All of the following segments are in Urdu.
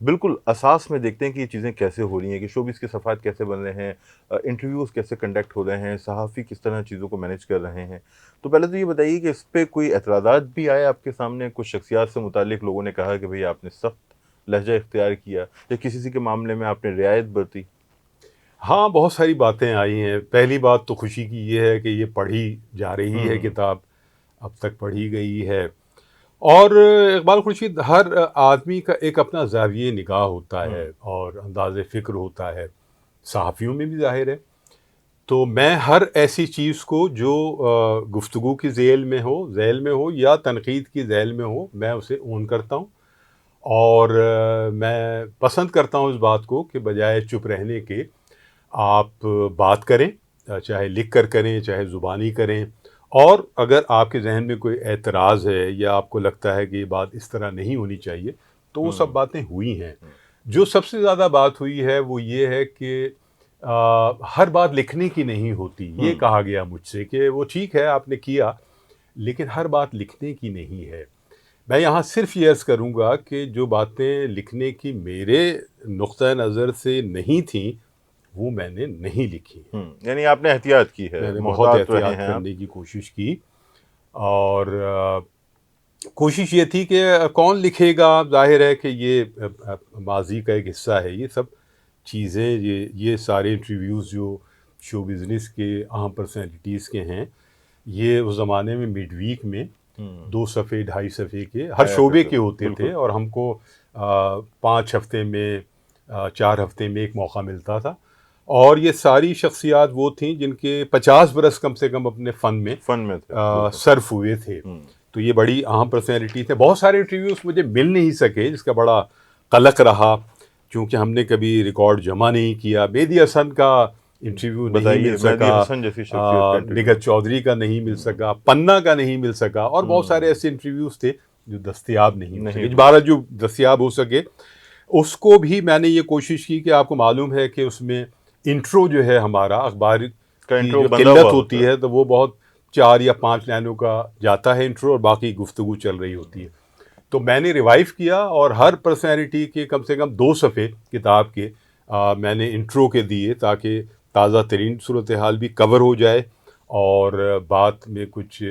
بالکل اساس میں دیکھتے ہیں کہ یہ چیزیں کیسے ہو رہی ہیں، کہ شوبز کے صفحات کیسے بن رہے ہیں، انٹرویوز کیسے کنڈکٹ ہو رہے ہیں، صحافی کس طرح چیزوں کو مینیج کر رہے ہیں. تو پہلے تو یہ بتائیے کہ اس پہ کوئی اعتراضات بھی آئے آپ کے سامنے؟ کچھ شخصیات سے متعلق لوگوں نے کہا کہ بھئی آپ نے سخت لہجہ اختیار کیا، یا کسی کے معاملے میں آپ نے رعایت برتی؟ ہاں، بہت ساری باتیں آئی ہیں. پہلی بات تو خوشی کی یہ ہے کہ یہ پڑھی جا رہی ہے کتاب، اب تک پڑھی گئی ہے. اور اقبال خورشید، ہر آدمی کا ایک اپنا زاویہ نگاہ ہوتا ہے اور انداز فکر ہوتا ہے، صحافیوں میں بھی ظاہر ہے. تو میں ہر ایسی چیز کو جو گفتگو کی ذیل میں ہو یا تنقید کی ذیل میں ہو، میں اسے اون کرتا ہوں. اور میں پسند کرتا ہوں اس بات کو کہ بجائے چپ رہنے کے آپ بات کریں، چاہے لکھ کر کریں، چاہے زبانی کریں. اور اگر آپ کے ذہن میں کوئی اعتراض ہے یا آپ کو لگتا ہے کہ یہ بات اس طرح نہیں ہونی چاہیے، تو وہ سب باتیں ہوئی ہیں. جو سب سے زیادہ بات ہوئی ہے وہ یہ ہے کہ ہر بات لکھنے کی نہیں ہوتی. یہ کہا گیا مجھ سے کہ وہ ٹھیک ہے آپ نے کیا، لیکن ہر بات لکھنے کی نہیں ہے. میں یہاں صرف یہ عرض کروں گا کہ جو باتیں لکھنے کی میرے نقطۂ نظر سے نہیں تھیں، وہ میں نے نہیں لکھی. یعنی آپ نے احتیاط کی ہے، میں نے بہت محتاط رہے احتیاط ہیں آپ. کرنے کی کوشش کی. اور کوشش یہ تھی کہ کون لکھے گا. ظاہر ہے کہ یہ ماضی کا ایک حصہ ہے. یہ سب چیزیں، یہ سارے انٹرویوز جو شو بزنس کے اہم پرسنالٹیز کے ہیں، یہ اس زمانے میں مڈ ویک میں 2 صفحے 2.5 صفحے کے ہر شعبے کے ہوتے تھے، اور ہم کو 5 ہفتے میں 4 ہفتے میں ایک موقع ملتا تھا. اور یہ ساری شخصیات وہ تھیں جن کے 50 برس کم سے کم اپنے فن میں تھے. صرف ہوئے تھے. تو یہ بڑی اہم پرسنالٹی تھے. بہت سارے انٹرویوز مجھے مل نہیں سکے، جس کا بڑا قلق رہا، کیونکہ ہم نے کبھی ریکارڈ جمع نہیں کیا. مہدی حسن کا انٹرویو نہیں مل سکا، نگہت چودھری کا نہیں مل سکا، پننا کا نہیں مل سکا، اور بہت سارے ایسے انٹرویوز تھے جو دستیاب نہیں ہو سکے. بہرحال جو دستیاب ہو سکے اس کو بھی میں نے یہ کوشش کی کہ آپ کو معلوم ہے کہ اس میں انٹرو جو ہے ہمارا اخبار کی جو قلت ہوتی ہے، تو وہ بہت 4 یا 5 لائنوں کا جاتا ہے انٹرو، اور باقی گفتگو چل رہی ہوتی ہے. تو میں نے ریوائیو کیا اور ہر پرسنالٹی کے کم سے کم 2 صفحے کتاب کے میں نے انٹرو کے دیے، تاکہ تازہ ترین صورتحال بھی کور ہو جائے اور بات میں کچھ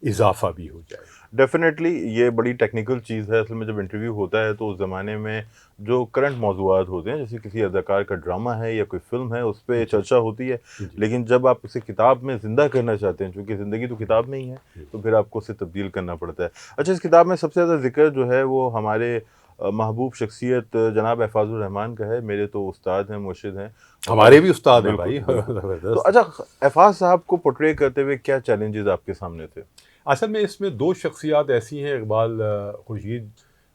اضافہ بھی ہو جائے. ڈیفینیٹلی یہ بڑی ٹیکنیکل چیز ہے. اصل میں جب انٹرویو ہوتا ہے تو اس زمانے میں جو کرنٹ موضوعات ہوتے ہیں، جیسے کسی اداکار کا ڈرامہ ہے یا کوئی فلم ہے، اس پہ چرچا ہوتی ہے. لیکن جب آپ اسے کتاب میں زندہ کرنا چاہتے ہیں، چونکہ زندگی تو کتاب میں ہی ہے، تو پھر آپ کو اسے تبدیل کرنا پڑتا ہے. اچھا، اس کتاب میں سب سے زیادہ ذکر جو ہے وہ ہمارے محبوب شخصیت جناب احفاظ الرحمان کا ہے. میرے تو استاد ہیں، مرشد ہیں. ہمارے بھی استاد ہیں بھائی. تو اچھا، احفاظ صاحب کو پورٹری کرتے ہوئے کیا چیلنجز آپ کے سامنے تھے؟ اصل میں اس میں 2 شخصیات ایسی ہیں، اقبال خورشید،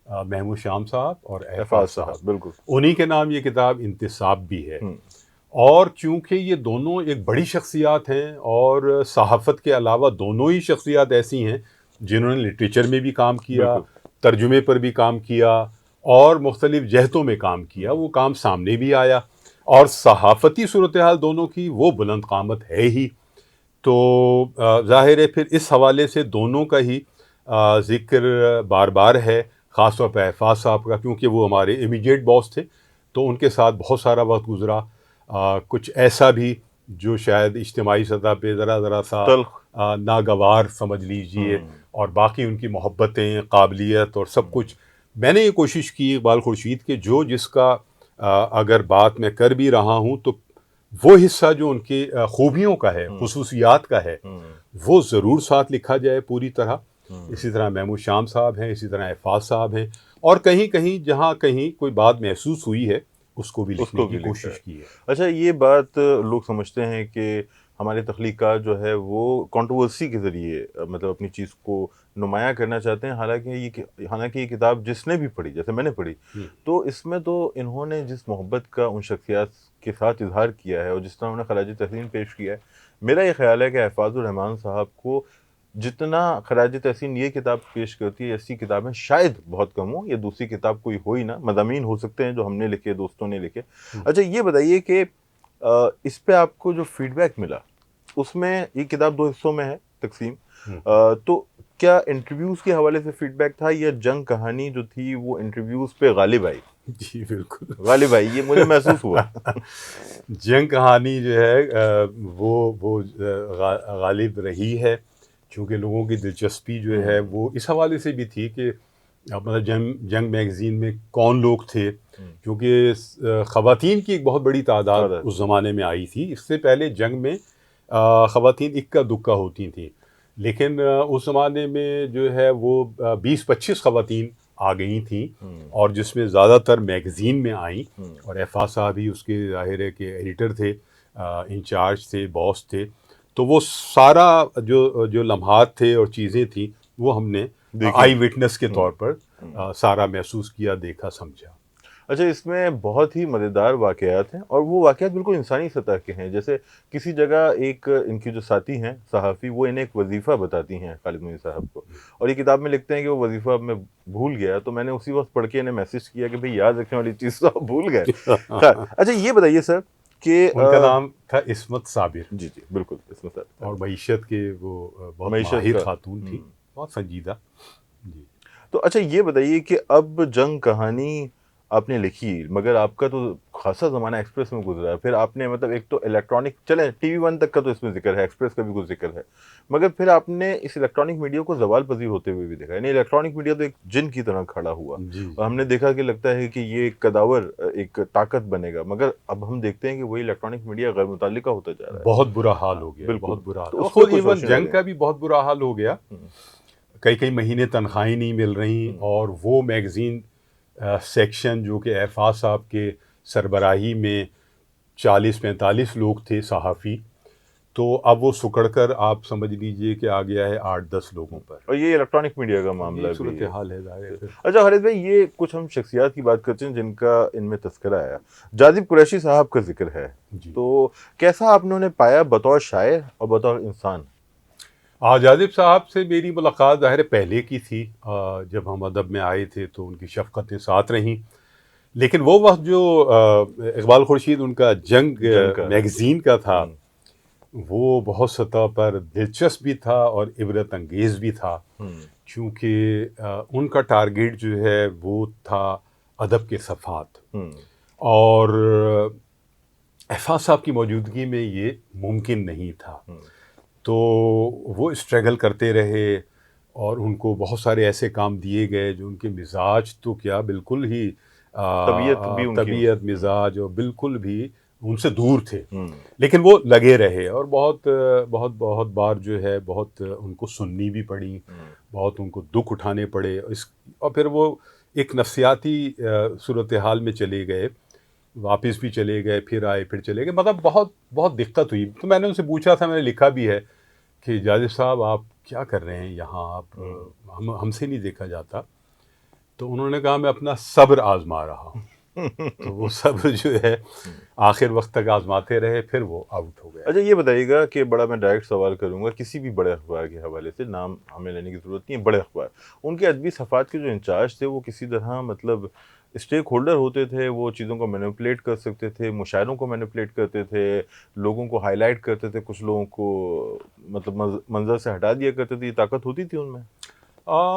محمود شام صاحب اور احفاظ صاحب. بالکل انہی کے نام یہ کتاب انتصاب بھی ہے. اور چونکہ یہ دونوں ایک بڑی شخصیات ہیں، اور صحافت کے علاوہ دونوں ہی شخصیات ایسی ہیں جنہوں نے لٹریچر میں بھی کام کیا، ترجمے پر بھی کام کیا، اور مختلف جہتوں میں کام کیا. وہ کام سامنے بھی آیا، اور صحافتی صورتحال دونوں کی وہ بلند قامت ہے ہی. تو ظاہر ہے پھر اس حوالے سے دونوں کا ہی ذکر بار بار ہے، خاص طور پہ احفاظ صاحب کا، کیونکہ وہ ہمارے امیڈیٹ باس تھے. تو ان کے ساتھ بہت سارا وقت گزرا. کچھ ایسا بھی جو شاید اجتماعی سطح پہ ذرا سا ناگوار سمجھ لیجئے، اور باقی ان کی محبتیں، قابلیت اور سب کچھ. میں نے یہ کوشش کی اقبال خورشید کے جو جس کا اگر بات میں کر بھی رہا ہوں، تو وہ حصہ جو ان کی خوبیوں کا ہے، خصوصیات کا ہے، وہ ضرور ساتھ لکھا جائے پوری طرح. اسی طرح محمود شام صاحب ہیں، اسی طرح احفاظ صاحب ہیں، اور کہیں کہیں جہاں کہیں کوئی بات محسوس ہوئی ہے اس کو بھی لکھنے کی کوشش کی ہے. اچھا، یہ بات لوگ سمجھتے ہیں کہ ہمارے تخلیقات جو ہے وہ کنٹروورسی کے ذریعے مطلب اپنی چیز کو نمایاں کرنا چاہتے ہیں. حالانکہ یہ کتاب جس نے بھی پڑھی، جیسے میں نے پڑھی، تو اس میں تو انہوں نے جس محبت کا ان شخصیات کے ساتھ اظہار کیا ہے، اور جس طرح انہوں نے خراج تحسین پیش کیا ہے، میرا یہ خیال ہے کہ احفاظ الرحمان صاحب کو جتنا خراج تحسین یہ کتاب پیش کرتی ہے، ایسی کتابیں شاید بہت کم ہوں، یا دوسری کتاب کوئی ہو ہی نہ. مضامین ہو سکتے ہیں جو ہم نے لکھے، دوستوں نے لکھے. اچھا، یہ بتائیے کہ اس پہ آپ کو جو فیڈ بیک ملا، اس میں یہ کتاب 2 حصوں میں ہے تقسیم، تو کیا انٹرویوز کے حوالے سے فیڈ بیک تھا یا جنگ کہانی جو تھی وہ انٹرویوز پہ غالب آئی؟ جی بالکل غالب آئی، یہ مجھے محسوس ہوا. جنگ کہانی جو ہے وہ غالب رہی ہے، چونکہ لوگوں کی دلچسپی جو ہے وہ اس حوالے سے بھی تھی کہ مطلب جنگ میگزین میں کون لوگ تھے، کیونکہ خواتین کی ایک بہت بڑی تعداد اس زمانے میں آئی تھی. اس سے پہلے جنگ میں خواتین اکا دکا ہوتی تھیں، لیکن اس زمانے میں جو ہے وہ 20-25 خواتین آ گئی تھیں، اور جس میں زیادہ تر میگزین میں آئیں، اور ایفا صاحب ہی اس کے ظاہر ہے کہ ایڈیٹر تھے، انچارج تھے، باس تھے. تو وہ سارا جو لمحات تھے اور چیزیں تھیں وہ ہم نے آئی وٹنس کے طور پر سارا محسوس کیا، دیکھا، سمجھا. اچھا، اس میں بہت ہی مزیدار واقعات ہیں، اور وہ واقعات بالکل انسانی سطح کے ہیں. جیسے کسی جگہ ایک ان کی جو ساتھی ہیں صحافی، وہ انہیں ایک وظیفہ بتاتی ہیں خالد معین صاحب کو، اور یہ کتاب میں لکھتے ہیں کہ وہ وظیفہ میں بھول گیا. تو میں نے اسی وقت پڑھ کے انہیں میسج کیا کہ بھئی یاد رکھنے والی چیز تو آپ بھول گئے. اچھا یہ بتائیے سر کہ ان کا نام تھا عصمت صابر. جی بالکل، عصمت صابر. اور معیشت کے وہ بہت ماہر خاتون تھی، بہت سنجیدہ. جی. تو اچھا یہ بتائیے کہ اب جنگ کہانی آپ نے لکھی، مگر آپ کا تو خاصا زمانہ ایکسپریس میں گزرا ہے. پھر آپ نے مطلب ایک تو الیکٹرانک، چلیں ٹی وی 1 تک کا تو اس میں ذکر ہے، ایکسپریس کا بھی کچھ ذکر ہے، مگر پھر آپ نے اس الیکٹرانک میڈیا کو زوال پذیر ہوتے ہوئے بھی دیکھا. یعنی الیکٹرانک میڈیا تو ایک جن کی طرح کھڑا ہوا، اور ہم نے دیکھا کہ لگتا ہے کہ یہ ایک قداور ایک طاقت بنے گا، مگر اب ہم دیکھتے ہیں کہ وہی الیکٹرانک میڈیا غیر متعلقہ ہوتا جا رہا ہے. بہت برا حال ہو گیا، بالکل بہت برا حال. تو خود ایون جنگ کا بھی بہت برا حال ہو گیا. کئی مہینے تنخواہیں نہیں مل رہی، اور وہ میگزین سیکشن جو کہ ایفا صاحب کے سربراہی میں 40-45 لوگ تھے صحافی، تو اب وہ سکڑ کر آپ سمجھ لیجئے کہ آ گیا ہے 8-10 لوگوں پر. اور یہ الیکٹرانک میڈیا کا معاملہ بھی صورتحال ہے ظاہر ہے. اچھا خالد بھائی، یہ کچھ ہم شخصیات کی بات کرتے ہیں جن کا ان میں تذکرہ آیا. جاذب قریشی صاحب کا ذکر ہے، تو کیسا آپ نے انہیں پایا بطور شاعر اور بطور انسان؟ جاذب صاحب سے میری ملاقات ظاہر پہلے کی تھی، جب ہم ادب میں آئے تھے تو ان کی شفقتیں ساتھ رہیں. لیکن وہ وقت جو اقبال خورشید ان کا جنگ میگزین کا تھا، وہ بہت سطح پر دلچسپ بھی تھا اور عبرت انگیز بھی تھا، چونکہ ان کا ٹارگیٹ جو ہے وہ تھا ادب کے صفحات، اور ایفا صاحب کی موجودگی میں یہ ممکن نہیں تھا. تو وہ اسٹرگل کرتے رہے، اور ان کو بہت سارے ایسے کام دیے گئے جو ان کے مزاج تو کیا بالکل ہی طبیعت مزاج اور بالکل بھی ان سے دور تھے، لیکن وہ لگے رہے. اور بہت بہت بہت بار جو ہے بہت ان کو سننی بھی پڑی، بہت ان کو دکھ اٹھانے پڑے، اور پھر وہ ایک نفسیاتی صورتحال میں چلے گئے، واپس بھی چلے گئے، پھر آئے، پھر چلے گئے. مطلب بہت بہت دقت ہوئی. تو میں نے ان سے پوچھا تھا، میں نے لکھا بھی ہے کہ جاذب صاحب آپ کیا کر رہے ہیں یہاں، آپ ہم سے نہیں دیکھا جاتا. تو انہوں نے کہا میں اپنا صبر آزما رہا ہوں. تو وہ صبر جو ہے آخر وقت تک آزماتے رہے، پھر وہ آؤٹ ہو گئے. اچھا یہ بتائیے گا کہ بڑا میں ڈائریکٹ سوال کروں گا، کسی بھی بڑے اخبار کے حوالے سے، نام ہمیں لینے کی ضرورت نہیں ہے، بڑے اخبار، ان کے ادبی صفحات کے جو انچارج تھے وہ کسی طرح مطلب اسٹیک ہولڈر ہوتے تھے، وہ چیزوں کو مینیپولیٹ کر سکتے تھے، مشاعروں کو مینیپولیٹ کرتے تھے، لوگوں کو ہائی لائٹ کرتے تھے، کچھ لوگوں کو مطلب منظر سے ہٹا دیا کرتے تھے. یہ طاقت ہوتی تھی ان میں؟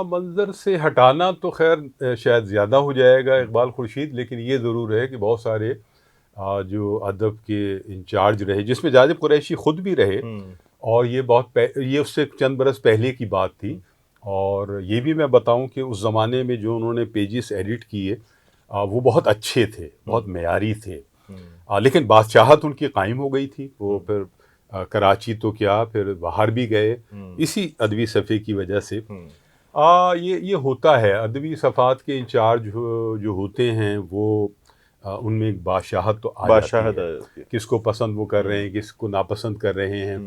منظر سے ہٹانا تو خیر شاید زیادہ ہو جائے گا اقبال خورشید، لیکن یہ ضرور ہے کہ بہت سارے جو ادب کے انچارج رہے، جس میں جاذب قریشی خود بھی رہے، اور یہ اس سے چند برس پہلے کی بات تھی. اور یہ بھی میں بتاؤں کہ اس زمانے میں جو انہوں نے پیجز ایڈٹ کیے وہ بہت اچھے تھے، بہت معیاری تھے، لیکن بادشاہت ان کی قائم ہو گئی تھی. وہ پھر کراچی تو کیا، پھر باہر بھی گئے اسی ادبی صفحے کی وجہ سے. یہ ہوتا ہے، ادبی صفحات کے انچارج جو ہوتے ہیں وہ ان میں ایک بادشاہت تو آ جاتی ہے، کس کو پسند وہ کر رہے ہیں، کس کو ناپسند کر رہے ہیں.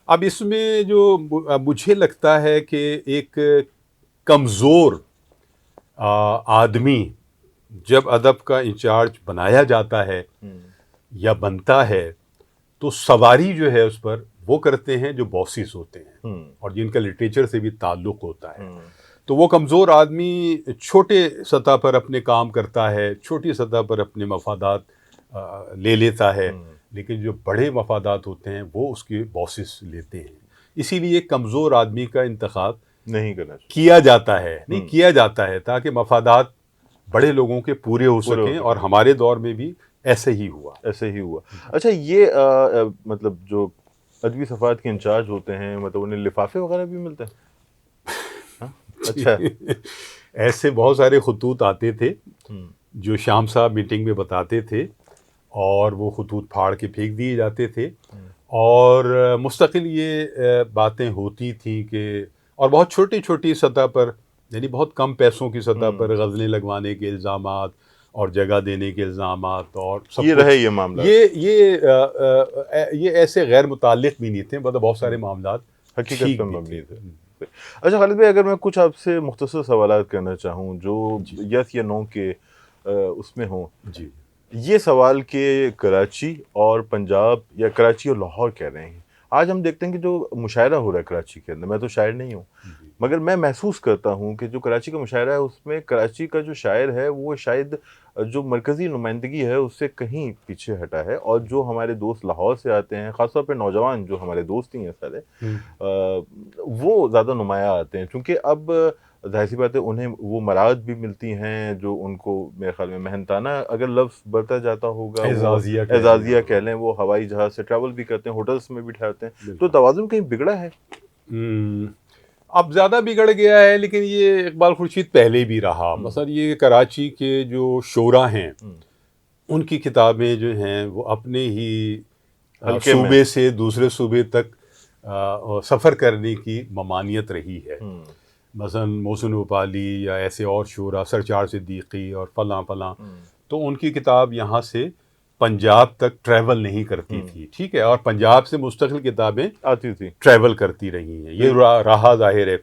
اب اس میں جو مجھے لگتا ہے کہ ایک کمزور آدمی جب ادب کا انچارج بنایا جاتا ہے یا بنتا ہے، تو سواری جو ہے اس پر وہ کرتے ہیں جو باسز ہوتے ہیں اور جن کا لٹریچر سے بھی تعلق ہوتا ہے. تو وہ کمزور آدمی چھوٹے سطح پر اپنے کام کرتا ہے، چھوٹی سطح پر اپنے مفادات لے لیتا ہے، لیکن جو بڑے مفادات ہوتے ہیں وہ اس کے باسز لیتے ہیں. اسی لیے کمزور آدمی کا انتخاب نہیں کرنا چاہیے. کیا جاتا ہے, نہیں کیا جاتا ہے تاکہ مفادات بڑے لوگوں کے پورے ہو سکیں, اور ہمارے دور میں بھی ایسے ہی ہوا. ایسے ہی ہوا. اچھا یہ مطلب جو ادبی صفحات کے انچارج ہوتے ہیں, مطلب انہیں لفافے وغیرہ بھی ملتے ہیں؟ اچھا. ایسے بہت سارے خطوط آتے تھے جو شام صاحب میٹنگ میں بتاتے تھے, اور وہ خطوط پھاڑ کے پھینک دیے جاتے تھے, اور مستقل یہ باتیں ہوتی تھیں کہ, اور بہت چھوٹی چھوٹی سطح پر, یعنی بہت کم پیسوں کی سطح پر غزلیں لگوانے کے الزامات اور جگہ دینے کے الزامات, اور سب یہ رہے یہ معاملہ. یہ ایسے غیر متعلق بھی نہیں تھے, مطلب بہت سارے معاملات حقیقت پر مبنی تھے. اچھا خالد بھائی, اگر میں کچھ آپ سے مختصر سوالات کرنا چاہوں جو یس یا نو کے اس میں ہوں. جی. یہ سوال کہ کراچی اور پنجاب یا کراچی اور لاہور کہہ رہے ہیں, آج ہم دیکھتے ہیں کہ جو مشاعرہ ہو رہا ہے کراچی کے اندر, میں تو شاعر نہیں ہوں مگر میں محسوس کرتا ہوں کہ جو کراچی کا مشاعرہ ہے اس میں کراچی کا جو شاعر ہے وہ شاید جو مرکزی نمائندگی ہے اس سے کہیں پیچھے ہٹا ہے, اور جو ہمارے دوست لاہور سے آتے ہیں, خاص طور پہ نوجوان جو ہمارے دوست ہی ہیں سارے, وہ زیادہ نمایاں آتے ہیں, چونکہ اب ظاہر سی بات ہے انہیں وہ مراد بھی ملتی ہیں جو ان کو میرے خیال میں محنتانہ اگر لفظ برتا جاتا ہوگا, اعزازیہ کہہ لیں, وہ ہوائی جہاز سے ٹریول بھی کرتے ہیں, ہوٹلس میں بھی ٹھہرتے ہیں, تو توازن کہیں بگڑا ہے؟ اب زیادہ بگڑ گیا ہے, لیکن یہ اقبال خورشید پہلے بھی رہا. مثلا یہ کراچی کے جو شعراء ہیں ان کی کتابیں جو ہیں وہ اپنے ہی صوبے سے دوسرے صوبے تک سفر کرنے کی ممانعت رہی ہے. مثلا محسن بھوپالی یا ایسے اور شعراء, سرچار صدیقی اور فلاں فلاں, تو ان کی کتاب یہاں سے پنجاب تک ٹریول نہیں کرتی تھی, ٹھیک ہے, اور پنجاب سے مستقل کتابیں آتی تھی, ٹریول کرتی رہی ہیں, یہ رہا ظاہر ہے.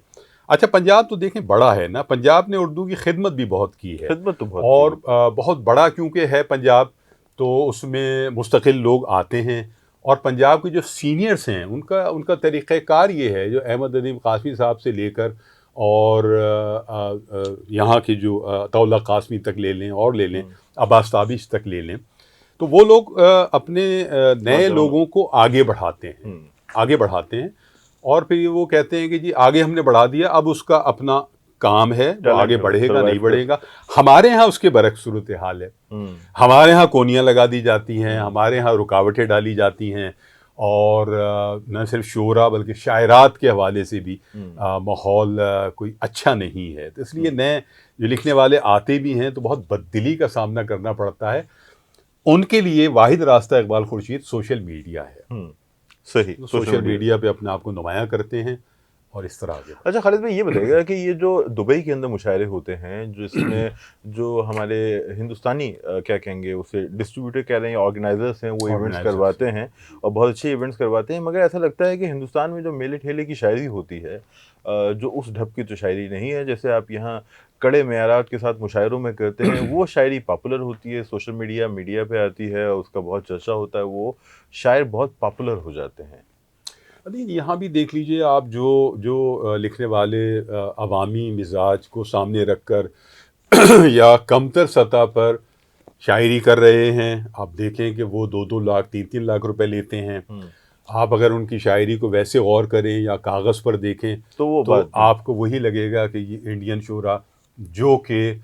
اچھا پنجاب تو دیکھیں بڑا ہے نا, پنجاب نے اردو کی خدمت بھی بہت کی ہے, خدمت تو بہت, اور بہت بڑا کیونکہ ہے پنجاب, تو اس میں مستقل لوگ آتے ہیں, اور پنجاب کے جو سینئرس ہیں ان کا طریقہ کار یہ ہے, جو احمد ندیم قاسمی صاحب سے لے کر اور یہاں کے جو عطاءاللہ قاسمی تک لے لیں, اور لے لیں عباس تابش تک لے لیں, تو وہ لوگ اپنے نئے لوگوں کو آگے بڑھاتے ہیں, اور پھر وہ کہتے ہیں کہ جی آگے ہم نے بڑھا دیا, اب اس کا اپنا کام ہے, وہ آگے بڑھے گا نہیں بڑھے گا. ہمارے ہاں اس کے برعکس صورتحال ہے. ہمارے ہاں کونیاں لگا دی جاتی ہیں, ہمارے ہاں رکاوٹیں ڈالی جاتی ہیں, اور نہ صرف شعراء بلکہ شاعرات کے حوالے سے بھی ماحول کوئی اچھا نہیں ہے. تو اس لیے نئے جو لکھنے والے آتے بھی ہیں تو بہت بددلی کا سامنا کرنا پڑتا ہے. ان کے لیے واحد راستہ اقبال خورشید سوشل میڈیا ہے. صحیح, سوشل میڈیا پہ اپنے آپ کو نمایاں کرتے ہیں, اور اس طرح آگے. اچھا خالد بھائی, یہ بتائیے گا کہ یہ جو دبئی کے اندر مشاعرے ہوتے ہیں جس میں جو ہمارے ہندوستانی کیا کہیں گے اسے ڈسٹریبیوٹر کہہ رہے ہیں, آرگنائزرس ہیں, وہ ایونٹس کرواتے ہیں اور بہت اچھے ایونٹس کرواتے ہیں, مگر ایسا لگتا ہے کہ ہندوستان میں جو میلے ٹھیلے کی شاعری ہوتی ہے جو اس ڈھب کی تو شاعری نہیں ہے جیسے آپ یہاں کڑے معیارات کے ساتھ مشاعروں میں کرتے ہیں. وہ شاعری پاپولر ہوتی ہے, سوشل میڈیا پہ آتی ہے, اس کا بہت چرچا ہوتا ہے, وہ شاعر بہت پاپولر ہو جاتے ہیں. یہاں بھی دیکھ لیجئے آپ, جو لکھنے والے عوامی مزاج کو سامنے رکھ کر یا کمتر سطح پر شاعری کر رہے ہیں, آپ دیکھیں کہ وہ 2-2 لاکھ 3-3 لاکھ روپے لیتے ہیں. آپ اگر ان کی شاعری کو ویسے غور کریں یا کاغذ پر دیکھیں تو آپ کو وہی لگے گا کہ یہ انڈین شعراء جو کہ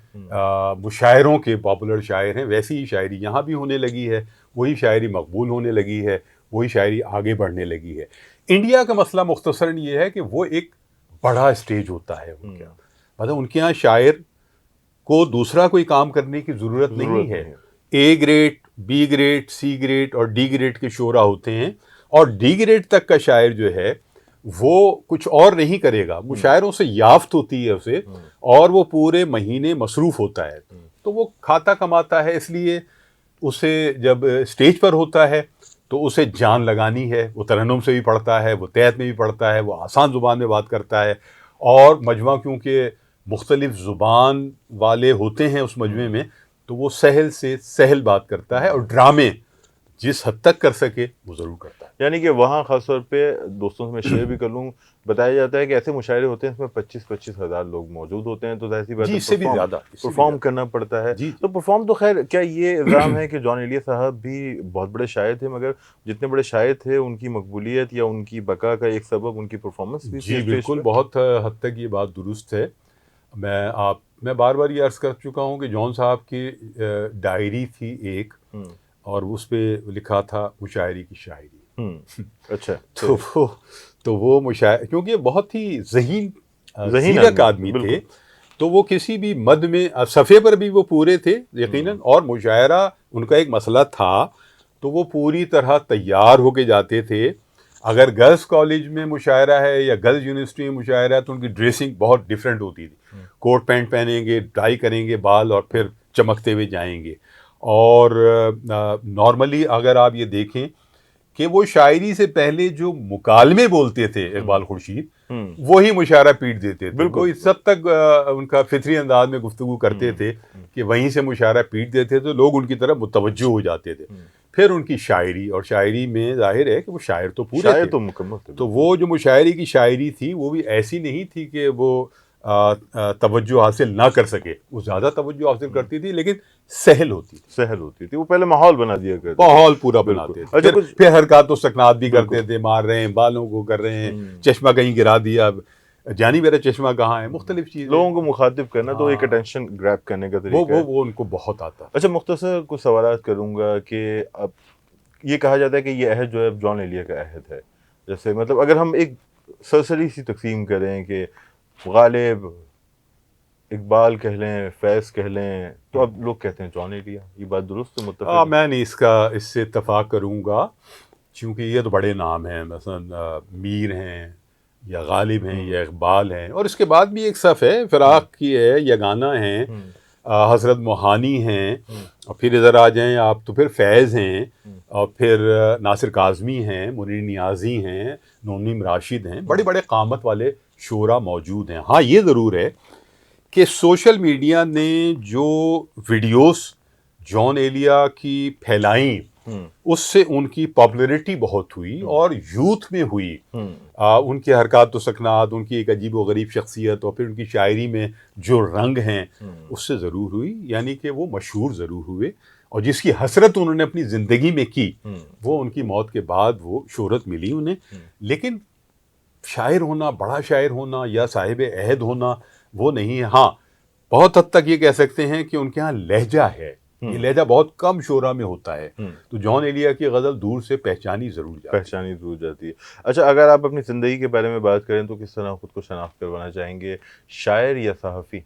مشاعروں کے پاپولر شاعر ہیں, ویسی ہی شاعری یہاں بھی ہونے لگی ہے, وہی شاعری مقبول ہونے لگی ہے, وہی شاعری آگے بڑھنے لگی ہے. انڈیا کا مسئلہ مختصراً یہ ہے کہ وہ ایک بڑا اسٹیج ہوتا ہے ان کا, مطلب ان کے ہاں شاعر کو دوسرا کوئی کام کرنے کی ضرورت نہیں ہے. A grade, B grade, C grade اور ڈی گریڈ کے شعراء ہوتے ہیں, اور ڈی گریڈ تک کا شاعر جو ہے وہ کچھ اور نہیں کرے گا, مشاعروں سے یافت ہوتی ہے اسے, اور وہ پورے مہینے مصروف ہوتا ہے, تو وہ کھاتا کماتا ہے. اس لیے اسے جب اسٹیج پر ہوتا ہے تو اسے جان لگانی ہے, وہ ترنم سے بھی پڑھتا ہے, وہ طیت میں بھی پڑھتا ہے, وہ آسان زبان میں بات کرتا ہے, اور مجمع کیونکہ مختلف زبان والے ہوتے ہیں اس مجمع میں, تو وہ سہل سے سہل بات کرتا ہے. اور ڈرامے جس حد تک کر سکے وہ ضرور کرتا ہے. یعنی کہ وہاں خاص طور پہ دوستوں سے میں شیئر بھی کر لوں، بتایا جاتا ہے کہ ایسے مشاعرے ہوتے ہیں اس میں 25-25 ہزار لوگ موجود ہوتے ہیں، تو ظاہر سی بات جی ہے اس سے بھی زیادہ پرفارم کرنا پڑتا ہے. جی تو پرفارم تو خیر کیا یہ الزام ہے کہ جان ایلیا صاحب بھی بہت بڑے شاعر تھے، مگر جتنے بڑے شاعر تھے ان کی مقبولیت یا ان کی بقا کا ایک سبب ان کی پرفارمنس بھی تھی جی بالکل، بہت حد تک یہ بات درست ہے. میں بار بار یہ عرض کر چکا ہوں کہ جان صاحب کی ڈائری تھی ایک، اور اس پہ لکھا تھا مشاعری کی شاعری. اچھا. تو وہ مشاعر کیونکہ بہت ہی ذہین ذہین زیرک آدمی تھے، تو وہ کسی بھی مد میں صفحے پر بھی وہ پورے تھے یقیناً، اور مشاعرہ ان کا ایک مسئلہ تھا تو وہ پوری طرح تیار ہو کے جاتے تھے. اگر گرلس کالج میں مشاعرہ ہے یا گرلس یونیورسٹی میں مشاعرہ ہے تو ان کی ڈریسنگ بہت ڈیفرنٹ ہوتی تھی. کوٹ پینٹ پہنیں گے، ڈائی کریں گے بال، اور پھر چمکتے ہوئے جائیں گے. اور نارملی اگر آپ یہ دیکھیں کہ وہ شاعری سے پہلے جو مکالمے بولتے تھے اقبال خورشید، وہی مشاعرہ پیٹ دیتے تھے. وہ اس حد تک ان کا فطری انداز میں گفتگو کرتے تھے کہ وہیں سے مشاعرہ پیٹ دیتے تو لوگ ان کی طرف متوجہ ہو جاتے تھے. پھر ان کی شاعری، اور شاعری میں ظاہر ہے کہ وہ شاعر تو پورے تھے، تو مکمل تھے. تو وہ جو مشاعری کی شاعری تھی وہ بھی ایسی نہیں تھی کہ وہ توجہ حاصل نہ کر سکے. وہ زیادہ توجہ حاصل کرتی تھی لیکن سہل ہوتی تھی. وہ پہلے ماحول بنا دیا کرتے، ماحول پورا بناتے تھے. پھر حرکات و سکنات بھی کرتے تھے، مار رہے ہیں، بالوں کو کر رہے ہیں، چشمہ کہیں گرا دیا، جانی میرا چشمہ کہاں ہے، مختلف چیزیں لوگوں کو مخاطب کرنا، تو ایک اٹینشن گریب کرنے کا طریقہ وہ ان کو بہت آتا. اچھا مختصر کچھ سوالات کروں گا کہ اب یہ کہا جاتا ہے کہ یہ عہد جو ہے جان ایلیا کا عہد ہے. جیسے مطلب اگر ہم ایک سرسری سی تقسیم کریں کہ غالب، اقبال کہہ لیں، فیض کہہ لیں، تو اب لوگ کہتے ہیں جان ایلیا. یہ بات درست ہے؟ متفق؟ میں نہیں اس سے اتفاق کروں گا، چونکہ یہ تو بڑے نام ہیں، مثلا میر ہیں یا غالب ہیں یا اقبال ہیں، اور اس کے بعد بھی ایک صف ہے، فراق کی ہے، یگانہ ہیں، حضرت موہانی ہیں، اور پھر ادھر آ جائیں آپ تو پھر فیض ہیں، اور پھر ناصر کاظمی ہیں، منیر نیازی ہیں، نونیم راشد ہیں. بڑے بڑے قامت والے شعراء موجود ہیں. ہاں یہ ضرور ہے کہ سوشل میڈیا نے جو ویڈیوز جان ایلیا کی پھیلائیں اس سے ان کی پاپولیرٹی بہت ہوئی، اور یوتھ میں ہوئی. ان کی حرکات و سکنات، ان کی ایک عجیب و غریب شخصیت، اور پھر ان کی شاعری میں جو رنگ ہیں اس سے ضرور ہوئی. یعنی کہ وہ مشہور ضرور ہوئے، اور جس کی حسرت انہوں نے اپنی زندگی میں کی وہ ان کی موت کے بعد وہ شہرت ملی انہیں. لیکن شاعر ہونا، بڑا شاعر ہونا یا صاحب عہد ہونا وہ نہیں ہے. ہاں بہت حد تک یہ کہہ سکتے ہیں کہ ان کے ہاں لہجہ ہے. یہ لہجہ بہت کم شعراء میں ہوتا ہے، تو جان ایلیا کی غزل دور سے پہچانی ضرور جاتی ہے. اچھا اگر آپ اپنی زندگی کے بارے میں بات کریں تو کس طرح خود کو شناخت کروانا چاہیں گے؟ شاعر یا صحافی؟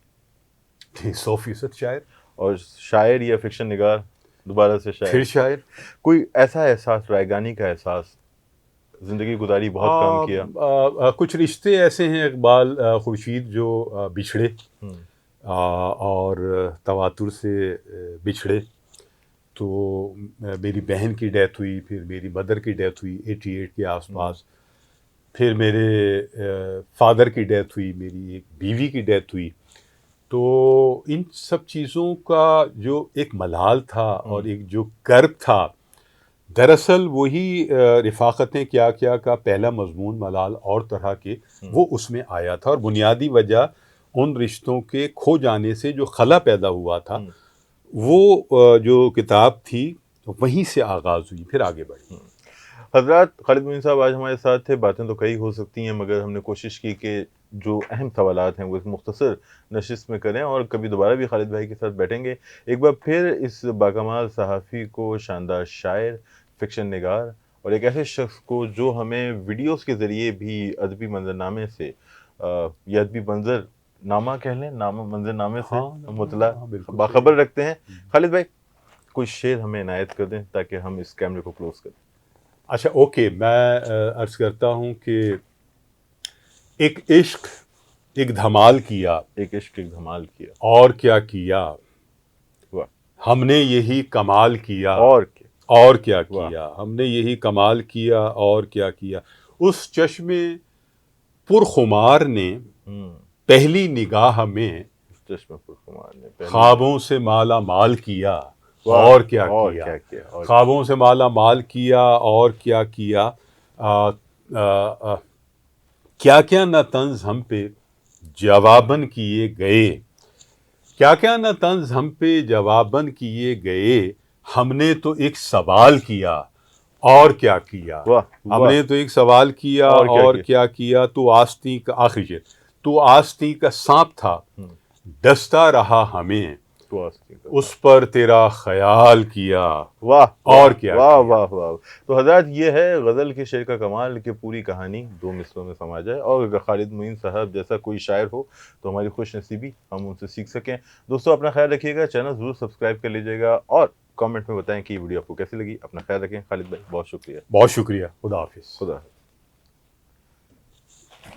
100% شاعر. اور شاعر یا فکشن نگار؟ دوبارہ سے شاعر. پھر شاعر. کوئی ایسا احساس، رائگانی کا احساس، زندگی گزاری بہت کم کیا؟ کچھ رشتے ایسے ہیں اقبال خورشید جو بچھڑے، اور تواتر سے بچھڑے. تو میری بہن کی ڈیتھ ہوئی، پھر میری مدر کی ڈیتھ ہوئی 88 کے آس پاس، پھر میرے فادر کی ڈیتھ ہوئی، میری ایک بیوی کی ڈیتھ ہوئی. تو ان سب چیزوں کا جو ایک ملال تھا اور ایک جو کرب تھا، دراصل وہی رفاقتیں کیا کیا کا پہلا مضمون ملال اور طرح کے وہ اس میں آیا تھا. اور بنیادی وجہ ان رشتوں کے کھو جانے سے جو خلا پیدا ہوا تھا وہ جو کتاب تھی وہیں سے آغاز ہوئی، پھر آگے بڑھی. حضرات، خالد معین صاحب آج ہمارے ساتھ تھے. باتیں تو کئی ہو سکتی ہیں مگر ہم نے کوشش کی کہ جو اہم سوالات ہیں وہ اس مختصر نشست میں کریں، اور کبھی دوبارہ بھی خالد بھائی کے ساتھ بیٹھیں گے. ایک بار پھر اس باکمال صحافی کو، شاندار شاعر، فکشن نگار، اور ایک ایسے شخص کو جو ہمیں ویڈیوز کے ذریعے بھی ادبی منظرنامے سے یا ادبی منظرنامہ کہہ لیں، منظرنامے سے مطلع باخبر رکھتے ہیں. خالد بھائی کوئی شعر ہمیں عنایت کر دیں تاکہ ہم اس کیمرے کو کلوز کریں. اچھا اوکے، میں عرض کرتا ہوں کہ ایک عشق ایک دھمال کیا، ایک عشق ایک دھمال کیا، اور کیا کیا ہم نے یہی کمال کیا، اور کیا کیا ہم نے یہی کمال کیا، اور کیا کیا. اس چشم پرخمار نے پہلی نگاہ میں خوابوں سے مالا مال کیا، اور کیا اور کیا، کیا کیا، اور خوابوں سے مالا مال کیا، اور کیا کیا، کیا کیا نہ طنز ہم پہ جواباً کیے گئے، کیا کیا نہ طنز ہم پہ جواباً کیے گئے، ہم نے تو ایک سوال کیا اور کیا کیا، واہ ہم واہ، نے تو ایک سوال کیا اور اور کیا کیا کیا، تو آستین کا آخری شعر، تو آستین کا سانپ تھا ڈستا رہا ہمیں، تو آستی کا اس پر تیرا خیال کیا واہ اور واہ کیا واہ کیا۔ واہ واہ۔ تو حضرات یہ ہے غزل کے شعر کا کمال کہ پوری کہانی دو مصروں میں سما جائے، اور اگر خالد معین صاحب جیسا کوئی شاعر ہو تو ہماری خوش نصیبی ہم ان سے سیکھ سکیں۔ دوستو اپنا خیال رکھیے گا، چینل ضرور سبسکرائب کر لیجیے گا، اور کامنٹ میں بتائیں کہ یہ ویڈیو آپ کو کیسی لگی۔ اپنا خیال رکھیں خالد بھائی، بہت شکریہ، بہت شکریہ، خدا حافظ۔ خدا حافظ۔